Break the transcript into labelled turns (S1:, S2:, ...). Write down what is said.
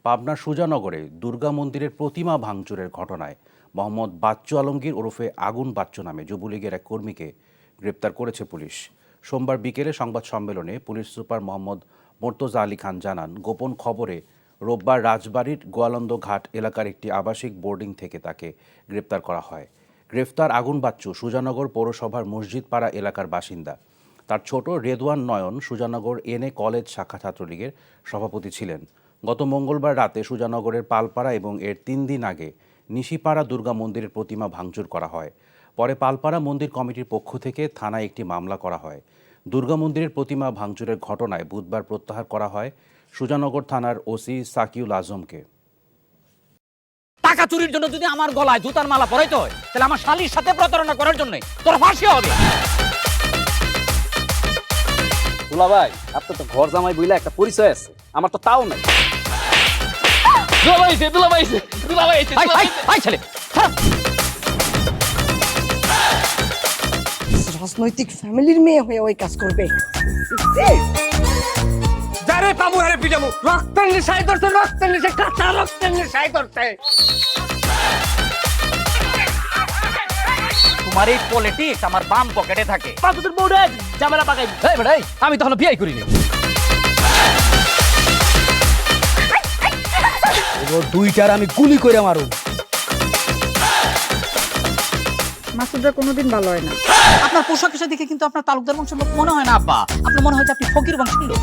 S1: পাবনার সুজানগরে দুর্গা মন্দিরের প্রতিমা ভাঙচুরের ঘটনায় মোহাম্মদ বাচ্চু আলমগীর ওরফে আগুন বাচ্চু নামে যুবলীগের এক কর্মীকে গ্রেপ্তার করেছে পুলিশ। সোমবার বিকেলে সংবাদ সম্মেলনে পুলিশ সুপার মোহাম্মদ মোর্তজা আলী খান জানান, গোপন খবরে রোববার রাজবাড়ির গোয়ালন্দ ঘাট এলাকার একটি আবাসিক বোর্ডিং থেকে তাকে গ্রেপ্তার করা হয়। গ্রেফতার আগুন বাচ্চু সুজানগর পৌরসভার মসজিদপাড়া এলাকার বাসিন্দা। তার ছোট রেদওয়ান নয়ন সুজানগর এনএ কলেজ শাখা ছাত্রলীগের সভাপতি ছিলেন। গত মঙ্গলবার রাতে সুজানগরের পালপাড়া এবং এর 3 দিন আগে নিশিপাড়া দুর্গা মন্দিরের প্রতিমা ভাঙচুর করা হয়। পরে পালপাড়া মন্দির কমিটির পক্ষ থেকে থানায় একটি মামলা করা হয়। দুর্গা মন্দিরের প্রতিমা ভাঙচুরের ঘটনায় বুধবার প্রত্যাহার করা হয় সুজানগর থানার ওসি সাকিউল আজমকে।
S2: টাকা চুরির জন্য যদি আমার গলায় জুতার মালা পরাইতে হয়, তাহলে আমার শালীর সাথে প্রতারণা করার জন্য তোর ফাঁসি হবে।
S3: দুলা ভাই, আপনার তো ঘর জামাই বইলা একটা পরিচয় আছে, আমার তো তাও নাই।
S4: রাজনৈতিক ফ্যামিলির মেয়ে হয়ে ওই কাজ করবে।
S2: যারে পাবো আরে পিটাবো, রক্তের নেশায় ধরছে, রক্তের নেশায়, কাঁচা রক্তের নেশায় ধরছে। তোমার এই পলিটিক্স আমার বাম পকেটে থাকে।
S3: তোদের বউরে ঝামেলা পাকাই। এই বেটাই, আমি তখন বিয়ে করিনি। দুইটার আমি গুলি করে মারু।
S4: মাসুদরা কোনোদিন ভালো হয় না।
S2: আপনার পোশাক আশাক দেখে কিন্তু আপনার তালুকদার বংশের লোক মনে হয় না আব্বা, আপনার মনে হয় যে আপনি ফকির বংশের লোক।